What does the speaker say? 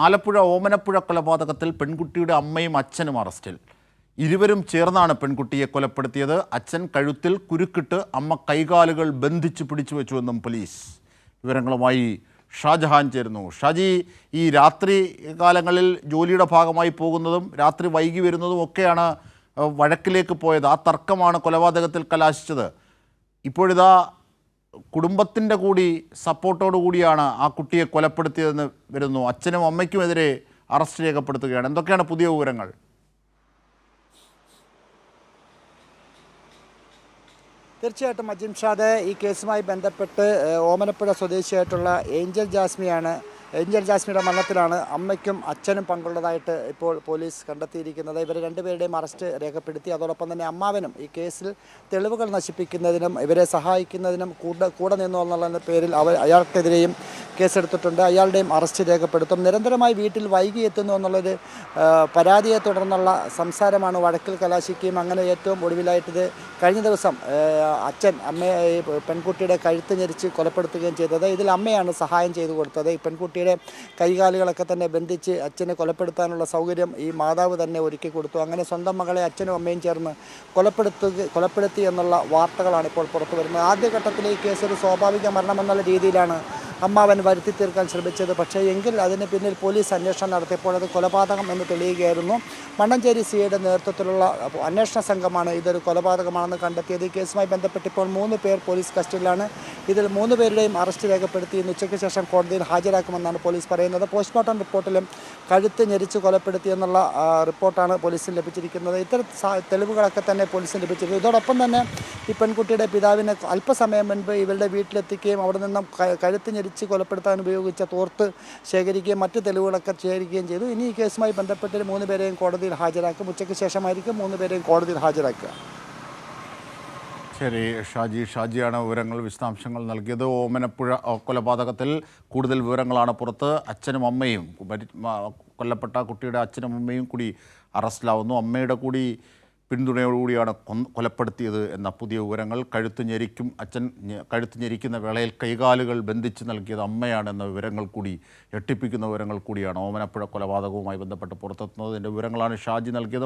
ആലപ്പുഴ ഓമനപ്പുഴ കൊലപാതകത്തിൽ പെൺകുട്ടിയുടെ അമ്മയും അച്ഛനും അറസ്റ്റിൽ. ഇരുവരും ചേർന്നാണ് പെൺകുട്ടിയെ കൊലപ്പെടുത്തിയത്. അച്ഛൻ കഴുത്തിൽ കുരുക്കിട്ട് അമ്മ കൈകാലുകൾ ബന്ധിച്ച് പിടിച്ചു വെച്ചുവെന്നും പോലീസ്. വിവരങ്ങളുമായി ഷാജഹാൻ ചേരുന്നു. ഷാജി, ഈ രാത്രി കാലങ്ങളിൽ ജോലിയുടെ ഭാഗമായി പോകുന്നതും രാത്രി വൈകി വരുന്നതും ഒക്കെയാണ് വഴക്കിലേക്ക് പോയത്. ആ തർക്കമാണ് കൊലപാതകത്തിൽ കലാശിച്ചത്. ഇപ്പോഴിതാ കുടുംബത്തിൻ്റെ കൂടി സപ്പോർട്ടോടു കൂടിയാണ് ആ കുട്ടിയെ കൊലപ്പെടുത്തിയതെന്ന് വരുന്നു. അച്ഛനും അമ്മയ്ക്കുമെതിരെ അറസ്റ്റ് രേഖപ്പെടുത്തുകയാണ്. എന്തൊക്കെയാണ് പുതിയ വിവരങ്ങൾ? തീർച്ചയായിട്ടും അജിംഷാദ്, ഈ കേസുമായി ബന്ധപ്പെട്ട് ഓമനപ്പുഴ സ്വദേശിയായിട്ടുള്ള ഏഞ്ചൽ ജാസ്മിയുടെ മരണത്തിലാണ് അമ്മയ്ക്കും അച്ഛനും പങ്കുള്ളതായിട്ട് ഇപ്പോൾ പോലീസ് കണ്ടെത്തിയിരിക്കുന്നത്. ഇവർ രണ്ടുപേരുടെയും അറസ്റ്റ് രേഖപ്പെടുത്തി. അതോടൊപ്പം തന്നെ അമ്മാവനും ഈ കേസിൽ തെളിവുകൾ നശിപ്പിക്കുന്നതിനും ഇവരെ സഹായിക്കുന്നതിനും കൂടെ നിന്നു എന്നുള്ള പേരിൽ അയാൾക്കെതിരെയും കേസെടുത്തിട്ടുണ്ട്. അയാളുടെയും അറസ്റ്റ് രേഖപ്പെടുത്തും. നിരന്തരമായി വീട്ടിൽ വൈകി എത്തുന്നു എന്നുള്ളൊരു പരാതിയെ തുടർന്നുള്ള സംസാരമാണ് വഴക്കിൽ കലാശിക്കുകയും അങ്ങനെ ഏറ്റവും ഒടുവിലായിട്ടിത് കഴിഞ്ഞ ദിവസം അച്ഛൻ അമ്മയെ പെൺകുട്ടിയുടെ കഴുത്ത് ഞെരിച്ച് കൊലപ്പെടുത്തുകയും ചെയ്തത്. ഇതിൽ അമ്മയാണ് സഹായം ചെയ്തു കൊടുത്തത്. ഈ പെൺകുട്ടിയുടെ കൈകാലുകളൊക്കെ തന്നെ ബന്ധിച്ച് അച്ഛനെ കൊലപ്പെടുത്താനുള്ള സൗകര്യം ഈ മാതാവ് തന്നെ ഒരുക്കി കൊടുത്തു. അങ്ങനെ സ്വന്തം മകളെ അച്ഛനും അമ്മയും ചേർന്ന് കൊലപ്പെടുത്തി എന്നുള്ള വാർത്തകളാണ് ഇപ്പോൾ പുറത്തു വരുന്നത്. ആദ്യഘട്ടത്തിൽ ഈ കേസ് ഒരു സ്വാഭാവിക മരണമെന്നുള്ള രീതിയിലാണ് അമ്മാവൻ വരുത്തി തീർക്കാൻ ശ്രമിച്ചത്. പക്ഷേ എങ്കിൽ അതിന് പിന്നിൽ പോലീസ് അന്വേഷണം നടത്തിയപ്പോൾ അത് കൊലപാതകം എന്ന് തെളിയുകയായിരുന്നു. മണ്ണഞ്ചേരി സിഐയുടെ നേതൃത്വത്തിലുള്ള അന്വേഷണ സംഘമാണ് ഇതൊരു കൊലപാതകമാണെന്ന് കണ്ടെത്തിയത്. ഈ കേസുമായി ബന്ധപ്പെട്ട് ഇപ്പോൾ 3 പേർ പോലീസ് കസ്റ്റഡിയിലാണ്. ഇതിൽ 3 പേരുടെയും അറസ്റ്റ് രേഖപ്പെടുത്തി ഇന്ന് ഉച്ചയ്ക്ക് ശേഷം കോടതിയിൽ ഹാജരാക്കുമെന്നാണ് പോലീസ് പറയുന്നത്. പോസ്റ്റ്മോർട്ടം റിപ്പോർട്ടിലും കഴുത്ത് ഞെരിച്ച് കൊലപ്പെടുത്തിയെന്നുള്ള റിപ്പോർട്ടാണ് പോലീസിന് ലഭിച്ചിരിക്കുന്നത്. ഇത്തരം തെളിവുകളൊക്കെ തന്നെ പോലീസിന് ലഭിച്ചിരിക്കുന്നത്. ഇതോടൊപ്പം തന്നെ ഈ പെൺകുട്ടിയുടെ പിതാവിനെ അല്പസമയം മുൻപ് ഇവരുടെ വീട്ടിലെത്തിക്കുകയും അവിടെ നിന്നും കഴുത്ത് ഞെരിച്ച് കൊലപ്പെടുത്താൻ ഉപയോഗിച്ച തോർത്ത് ശേഖരിക്കുകയും മറ്റ് തെളിവുകളൊക്കെ ശേഖരിക്കുകയും ചെയ്തു. ഇനി ഈ കേസുമായി ബന്ധപ്പെട്ട് 3 പേരെയും കോടതിയിൽ ഹാജരാക്കും. ഉച്ചയ്ക്ക് ശേഷമായിരിക്കും 3 പേരെയും കോടതിയിൽ ഹാജരാക്കുക. ശരി, ഷാജിയാണ് വിവരങ്ങൾ, വിശദാംശങ്ങൾ നൽകിയത്. ഓമനപ്പുഴ കൊലപാതകത്തിൽ കൂടുതൽ വിവരങ്ങളാണ് പുറത്ത്. അച്ഛനും അമ്മയും, കൊല്ലപ്പെട്ട കുട്ടിയുടെ അച്ഛനും അമ്മയും കൂടി അറസ്റ്റിലാവുന്നു. അമ്മയുടെ കൂടി പിന്തുണയോടുകൂടിയാണ് കൊലപ്പെടുത്തിയത് എന്ന പുതിയ വിവരങ്ങൾ. അച്ഛൻ കഴുത്ത് ഞെരിക്കുന്ന വേളയിൽ കൈകാലുകൾ ബന്ധിച്ച് നൽകിയത് അമ്മയാണെന്ന വിവരങ്ങൾ കൂടി, ഞെട്ടിപ്പിക്കുന്ന വിവരങ്ങൾ കൂടിയാണ് ഓമനപ്പുഴ കൊലപാതകവുമായി ബന്ധപ്പെട്ട് പുറത്തെത്തുന്നത്. ഇതിൻ്റെ വിവരങ്ങളാണ് ഷാജി നൽകിയത്.